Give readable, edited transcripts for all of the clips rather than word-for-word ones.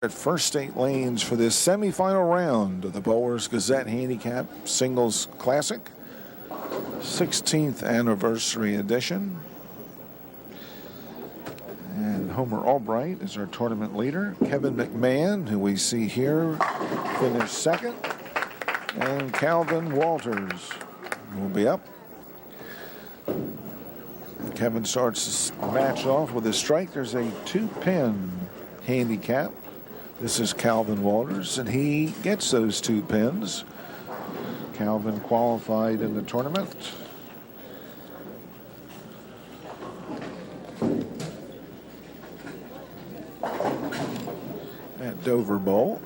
At first state lanes for this semifinal round of the Bowlers Gazette Handicap Singles Classic, 16th anniversary edition. And Homer Albright is our tournament leader. Kevin McMahon, who we see here, finished second. And Calvin Walters will be up. Kevin starts the match off with a strike. There's a 2-pin handicap. This is Calvin Walters, and he gets those 2 pins. Calvin qualified in the tournament. At Dover Bowl.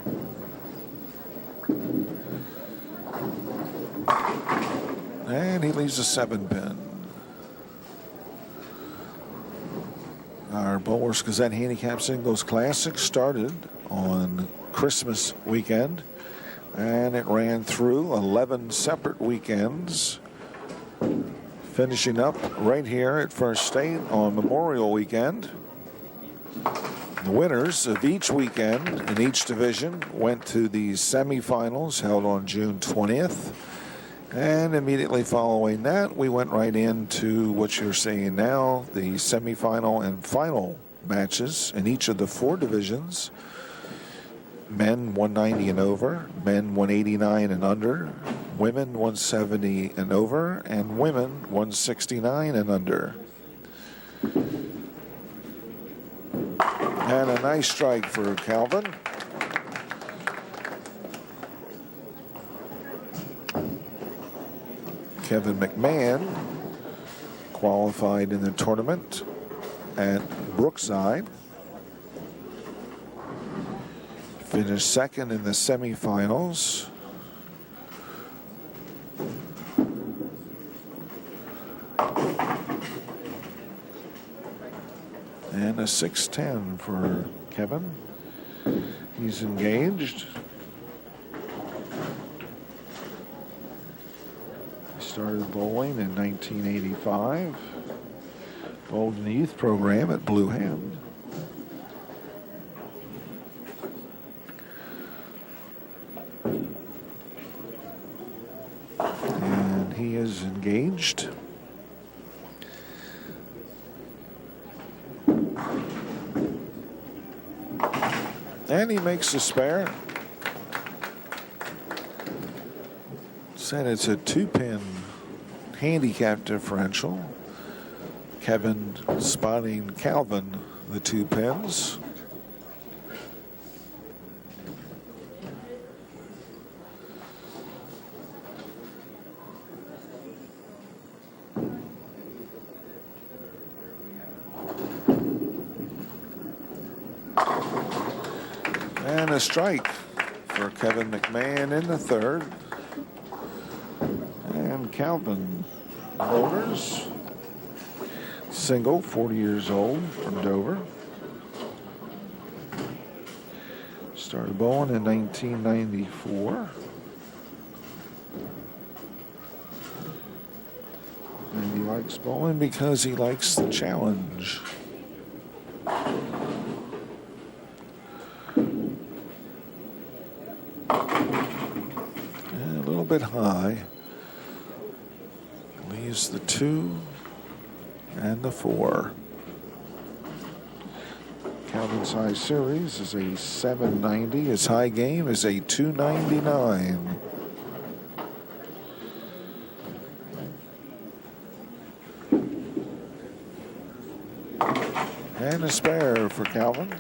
And he leaves a 7-pin. Our Bowlers Gazette Handicap Singles Classic started on Christmas weekend, and it ran through 11 separate weekends, finishing up right here at First State on Memorial Weekend. The winners of each weekend in each division went to the semifinals held on June 20th. And immediately following that, we went right into what you're seeing now, the semifinal and final matches in each of the 4 divisions. Men 190 and over, men 189 and under, women 170 and over, and women 169 and under. And a nice strike for Calvin. Kevin McMahon qualified in the tournament at Brookside. Finished second in the semifinals. And a 6-10 for Kevin. He's engaged. Started bowling in 1985. Bowled in the youth program at Blue Hand. And he is engaged. And he makes a spare. Said it's a 2-pin handicap differential. Kevin spotting Calvin the 2 pins. And a strike for Kevin McMahon in the 3rd. And Calvin Walters, single, 40 years old, from Dover. Started bowling in 1994. And he likes bowling because he likes the challenge. And a little bit high. Leaves the 2 and the 4. Calvin's high series is a 790. His high game is a 299. And a spare for Calvin.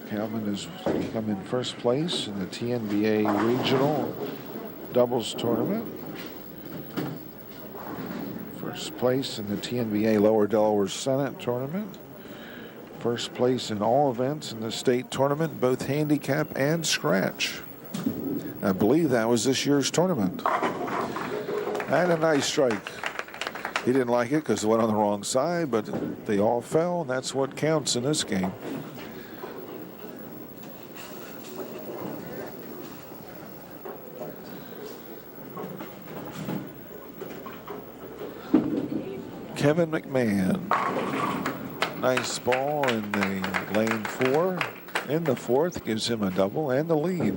Calvin has come in first place in the TNBA Regional Doubles Tournament. First place in the TNBA Lower Delaware Senate Tournament. First place in all events in the state tournament, both handicap and scratch. I believe that was this year's tournament. And a nice strike. He didn't like it because it went on the wrong side, but they all fell, and that's what counts in this game. Kevin McMahon. Nice ball in the lane 4. In the 4th, gives him a double and the lead.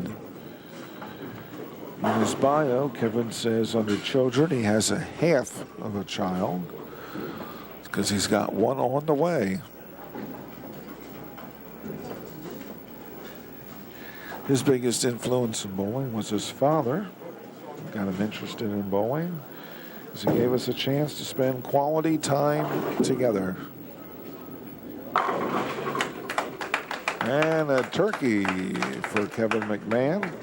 In his bio, Kevin says under children he has a half of a child because he's got one on the way. His biggest influence in bowling was his father. Got him interested in bowling because he gave us a chance to spend quality time together. And a turkey for Kevin McMahon.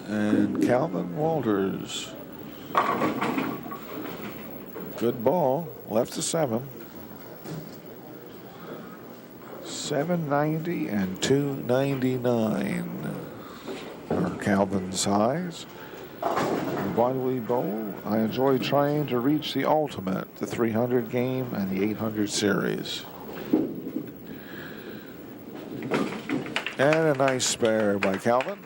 And Calvin Walters. Good ball. Left to 7. 790 and 299 are Calvin's highs. Why do we bowl? I enjoy trying to reach the ultimate, the 300 game and the 800 series. And a nice spare by Calvin.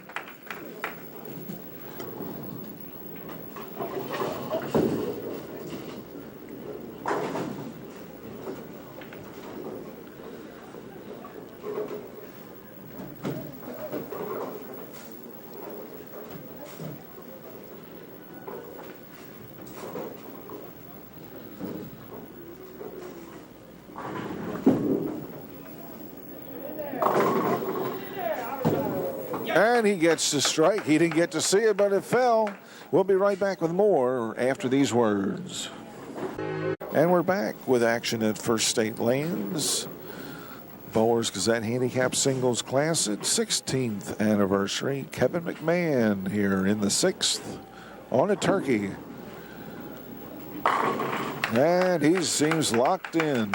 And he gets the strike. He didn't get to see it, but it fell. We'll be right back with more after these words. And we're back with action at First State Lanes. Bowlers Gazette Handicap Singles Classic, 16th anniversary. Kevin McMahon here in the 6th on a turkey. And he seems locked in.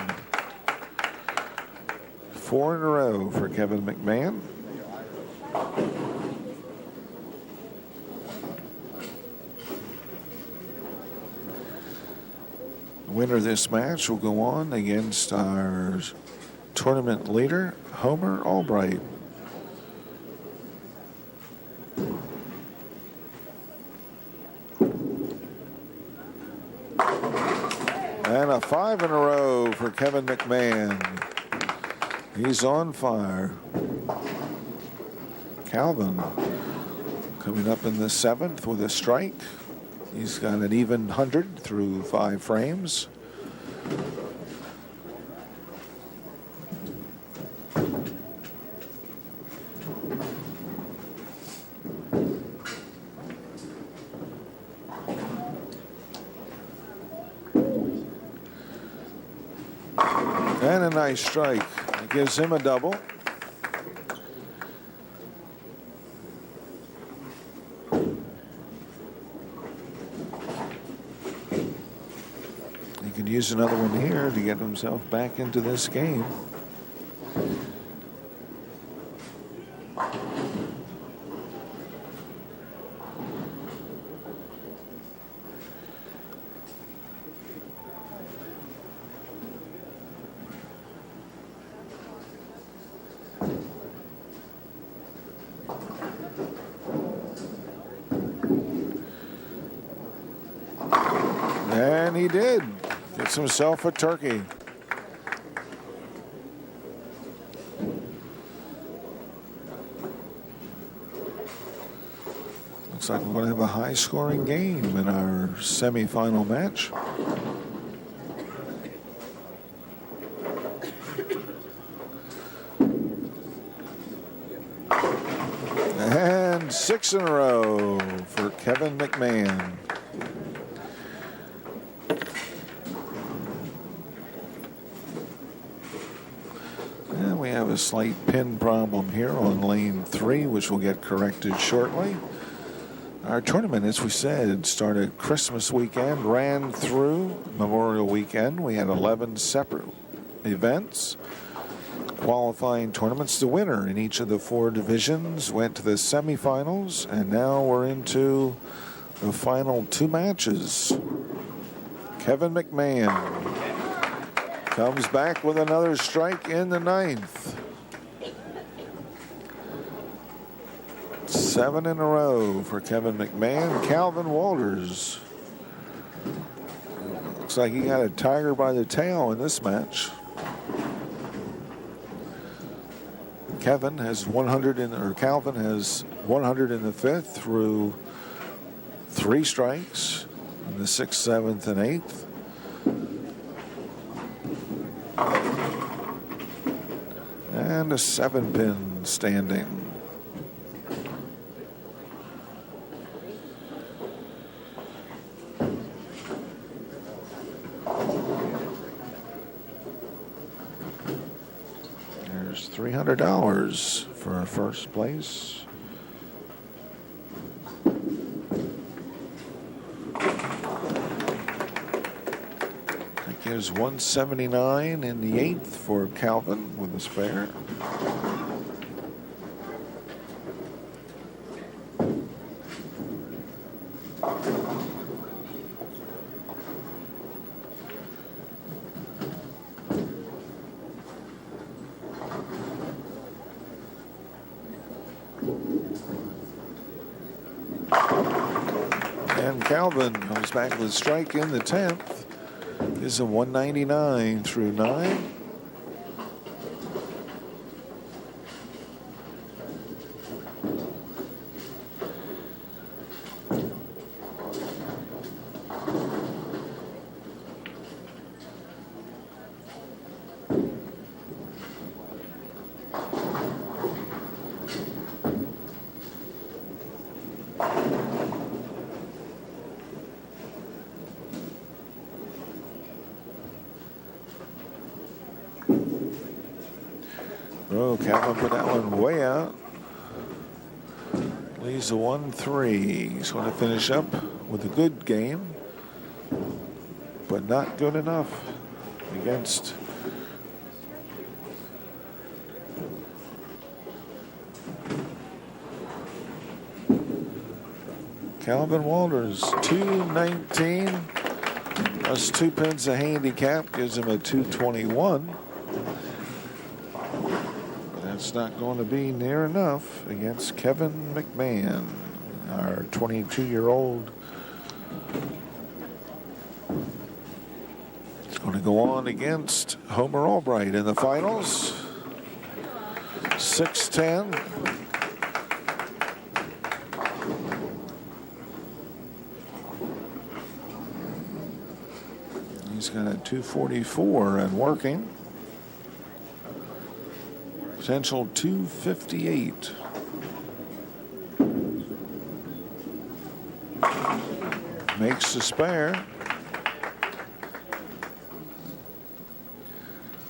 4 in a row for Kevin McMahon. The winner of this match will go on against our tournament leader, Homer Albright. And a 5 in a row for Kevin McMahon. He's on fire. Calvin coming up in the 7th with a strike. He's got an even 100 through 5 frames. And a nice strike. It gives him a double. He could use another one here to get himself back into this game. And he did. Gets himself a turkey. Looks like we're going to have a high-scoring game in our semifinal match. And 6 in a row for Kevin McMahon. And we have a slight pin problem here on lane 3, which will get corrected shortly. Our tournament, as we said, started Christmas weekend, ran through Memorial weekend. We had 11 separate events. qualifying tournaments. The winner in each of the 4 divisions went to the semifinals, and now we're into the final 2 matches. Kevin McMahon comes back with another strike in the 9th. 7 in a row for Kevin McMahon. Calvin Walters. Looks like he got a tiger by the tail in this match. Calvin has 100 in the 5th through 3 strikes in the 6th, 7th, and 8th. And a 7-pin standing. There's $300 for first place. That gives $179 in the 8th for Calvin with a spare. And Calvin comes back with a strike in the 10th. This is a 199 through 9. Oh, Calvin put that one way out. Leaves a 1-3. He's going to finish up with a good game, but not good enough against Calvin Walters. 219 plus 2 pins of handicap gives him a 221. It's not going to be near enough against Kevin McMahon, our 22-year-old. It's going to go on against Homer Albright in the finals. 6'10". He's got a 244 and working. Potential 258. Makes the spare.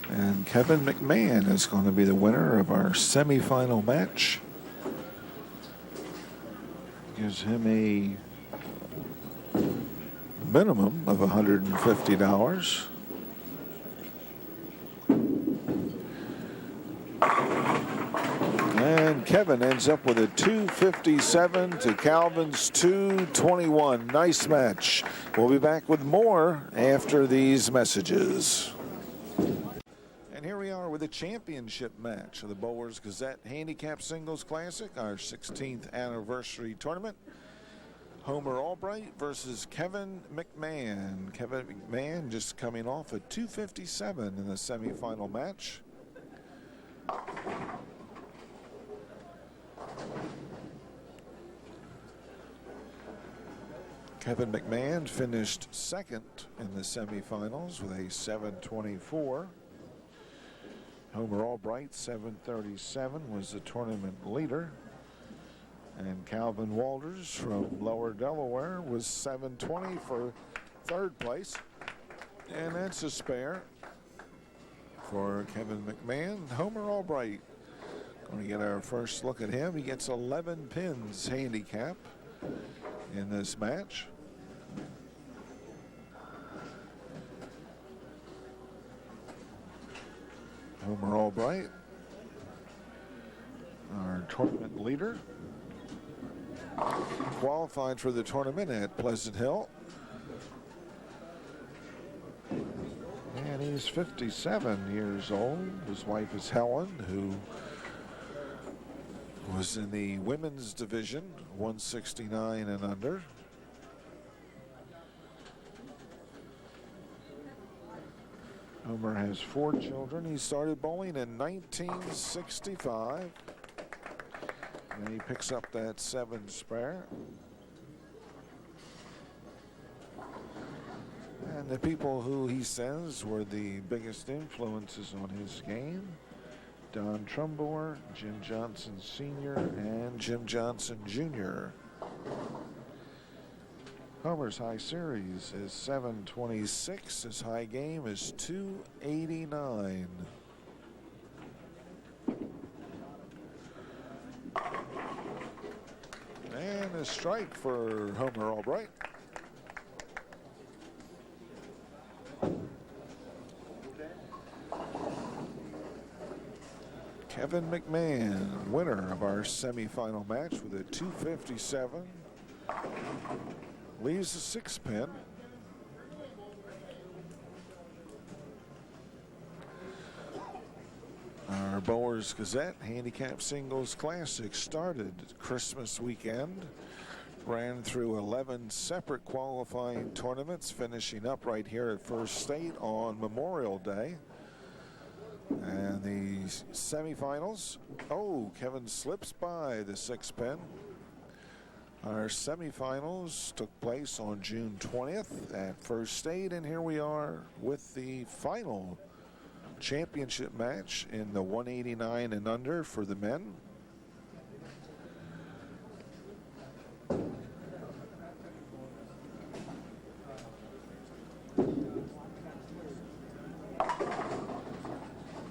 And Kevin McMahon is going to be the winner of our semifinal match. Gives him a minimum of $150. And Kevin ends up with a 257 to Calvin's 221. Nice match. We'll be back with more after these messages. And here we are with the championship match of the Bowers Gazette Handicap Singles Classic, our 16th anniversary tournament. Homer Albright versus Kevin McMahon. Kevin McMahon just coming off a 257 in the semifinal match. Kevin McMahon finished second in the semifinals with a 724. Homer Albright, 737, was the tournament leader. And Calvin Walters from Lower Delaware was 720 for third place. And that's a spare for Kevin McMahon. Homer Albright, going to get our first look at him. He gets 11 pins handicap in this match. Homer Albright tournament leader. Qualified for the tournament at Pleasant Hill. And he's 57 years old. His wife is Helen, who was in the women's division, 169 and under. Homer has 4 children. He started bowling in 1965. And he picks up that 7 spare. And the people who he says were the biggest influences on his game: Don Trumbore, Jim Johnson Sr., and Jim Johnson Jr. Homer's high series is 726. His high game is 289. And a strike for Homer Albright. Kevin McMahon, winner of our semifinal match with a 257. Leaves a 6 pin. Our Bowers Gazette Handicap Singles Classic started Christmas weekend. Ran through 11 separate qualifying tournaments, finishing up right here at First State on Memorial Day. And the semifinals. Oh, Kevin slips by the 6 pin. Our semifinals took place on June 20th at First State, and here we are with the final championship match in the 189 and under for the men.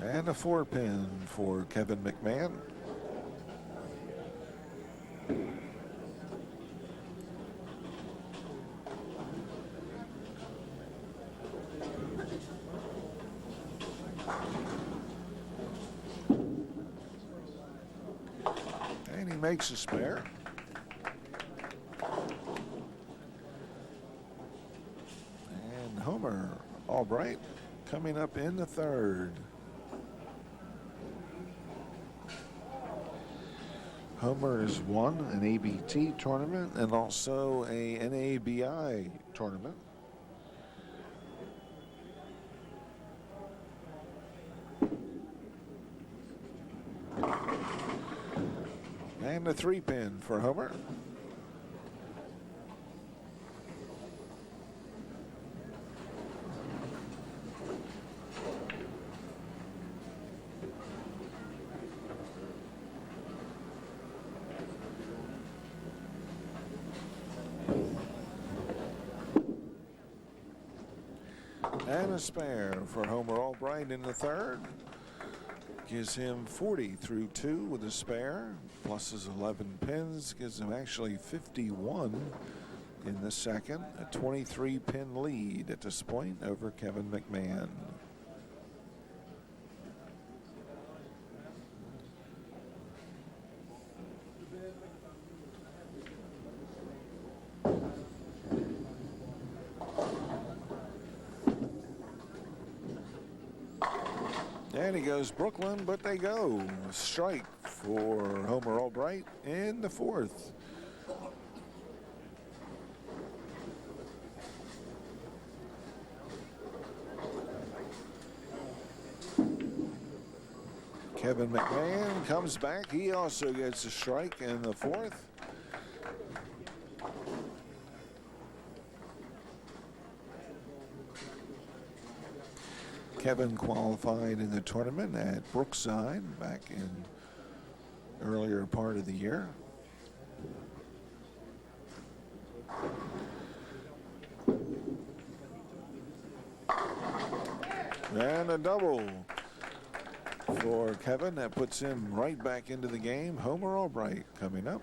And a 4 pin for Kevin McMahon. And he makes a spare. And Homer Albright coming up in the 3rd. Homer has won an ABT tournament and also a NABI tournament. And a 3 pin for Homer. And a spare for Homer Albright in the 3rd. Gives him 40 through 2 with a spare, plus his 11 pins, gives him actually 51 in the 2nd. A 23 pin lead at this point over Kevin McMahon. And he goes Brooklyn, but they go. Strike for Homer Albright in the 4th. Kevin McMahon comes back. He also gets a strike in the 4th. Kevin qualified in the tournament at Brookside back in earlier part of the year. And a double for Kevin. That puts him right back into the game. Homer Albright coming up.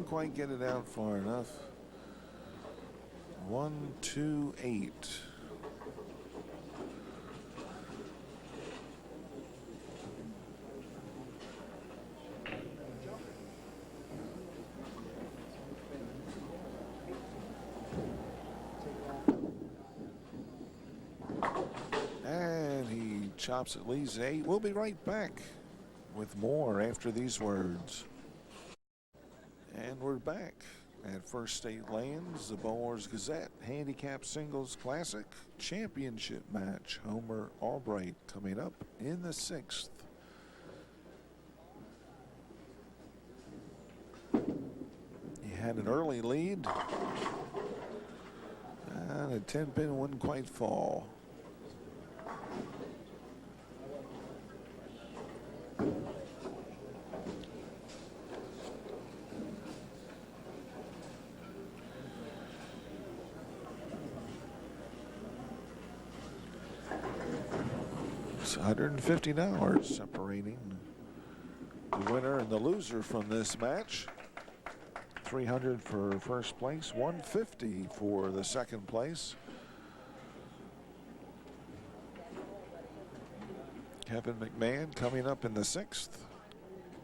quite get it out far enough. 1-2-8. And he chops it, leads 8. We'll be right back with more after these words. And we're back at First State Lands, the Bowlers Gazette Handicap Singles Classic Championship match. Homer Albright coming up in the 6th. He had an early lead, and a 10-pin wouldn't quite fall. It's $150 separating the winner and the loser from this match. $300 for first place, $150 for the second place. Kevin McMahon coming up in the 6th,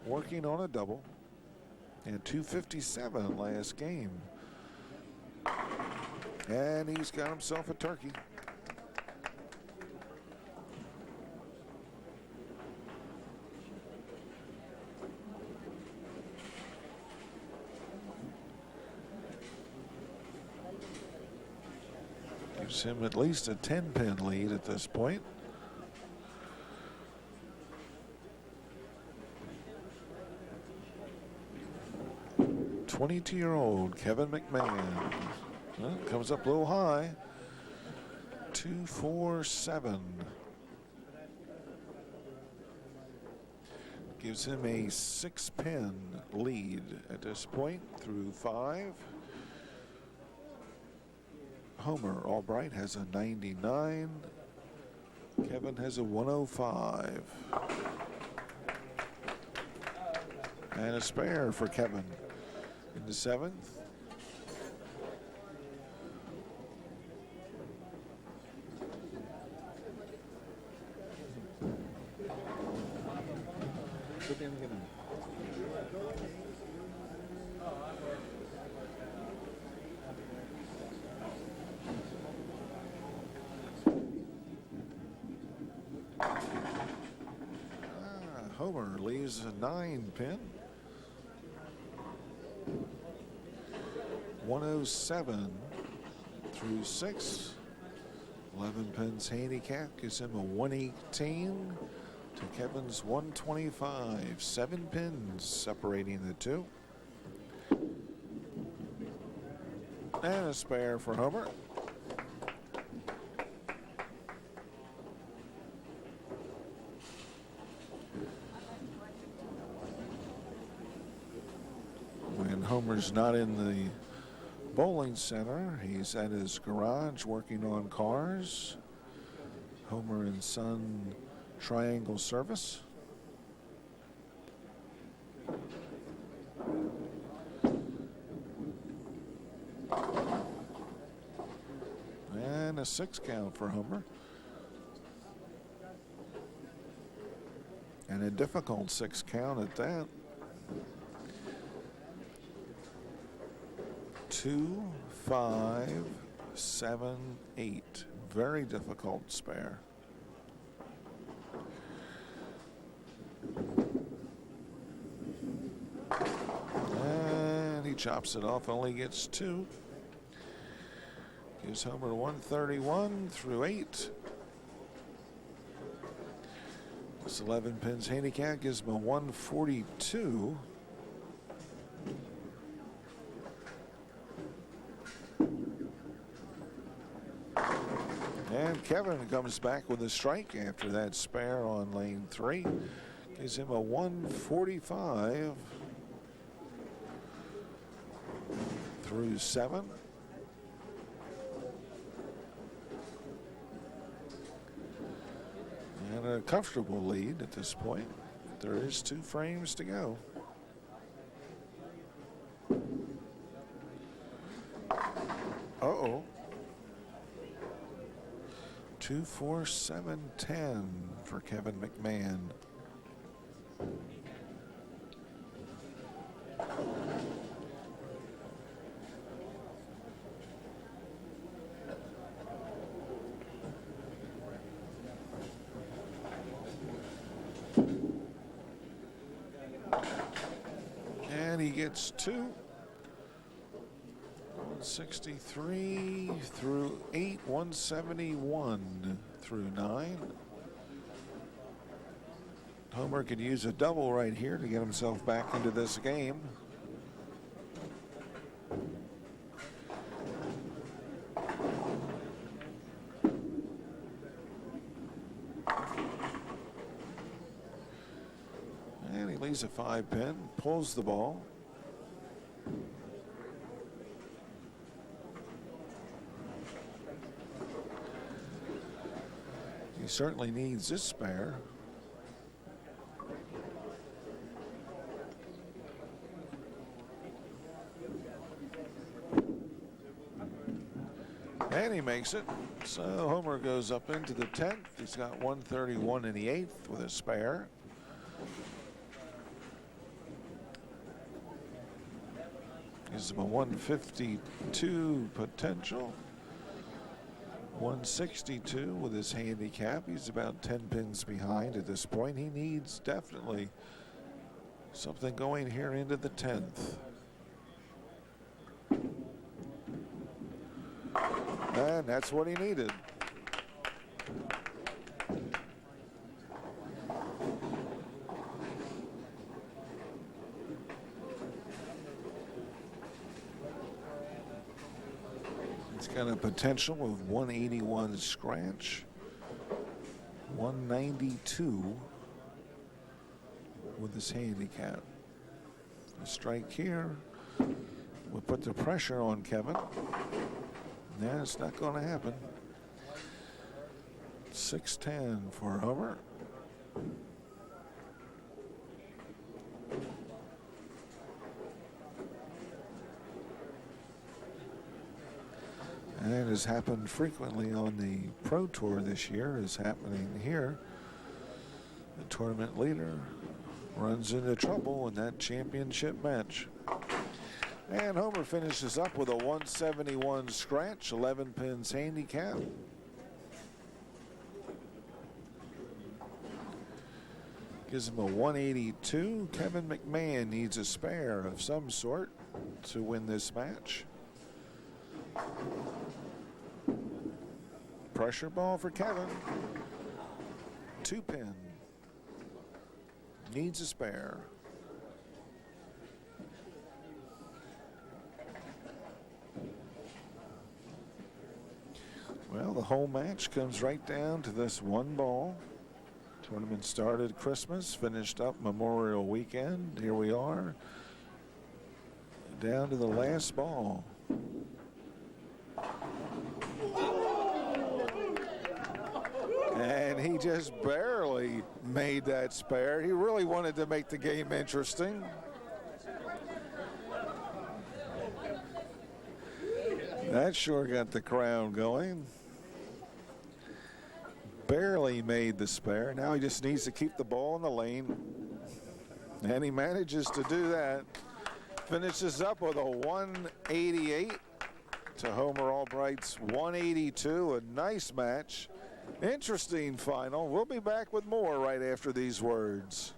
working on a double, and $257 last game. And he's got himself a turkey. Gives him at least a 10-pin lead at this point. '22-year-old Kevin McMahon. Well, comes up a little high. 2-4-7. Gives him a 6-pin lead at this point through 5. Homer Albright has a 99. Kevin has a 105. And a spare for Kevin in the 7th. Homer leaves a 9-pin. 107 through 6. 11 pins handicap gives him a 118 to Kevin's 125. 7 pins separating the two. And a spare for Homer. When Homer's not in the bowling center, he's at his garage working on cars. Homer and Son Triangle Service. And a 6 count for Homer. And a difficult 6 count at that. 2, 5, 7, 8. Very difficult spare. And he chops it off, only gets 2. Gives Homer 131 through 8. This 11 pins handicap gives him a 142. And Kevin comes back with a strike after that spare on lane 3. Gives him a 145 through 7. And a comfortable lead at this point. There is 2 frames to go. 2-4-7-10 for Kevin McMahon. And he gets 2. 163 through 8, 171 through 9. Homer could use a double right here to get himself back into this game. And he leaves a 5-pin, pulls the ball. He certainly needs this spare. And he makes it. So Homer goes up into the 10th. He's got 131 in the 8th with a spare. Gives him a 152 potential. 162 with his handicap. He's about 10 pins behind at this point. He needs definitely something going here into the 10th. And that's what he needed. Got a potential of 181 scratch, 192 with his handicap. A strike here will put the pressure on Kevin. Yeah, it's not going to happen. 6-10 for Homer. And it has happened frequently on the Pro Tour this year. Is happening here. The tournament leader runs into trouble in that championship match. And Homer finishes up with a 171 scratch, 11 pins handicap. Gives him a 182. Kevin McMahon needs a spare of some sort to win this match. Pressure ball for Kevin. 2-pin. Needs a spare. Well, the whole match comes right down to this one ball. Tournament started Christmas, finished up Memorial Weekend. Here we are, down to the last ball. And he just barely made that spare. He really wanted to make the game interesting. That sure got the crowd going. Barely made the spare. Now he just needs to keep the ball in the lane. And he manages to do that. Finishes up with a 188 to Homer Albright's 182. A nice match. Interesting final. We'll be back with more right after these words.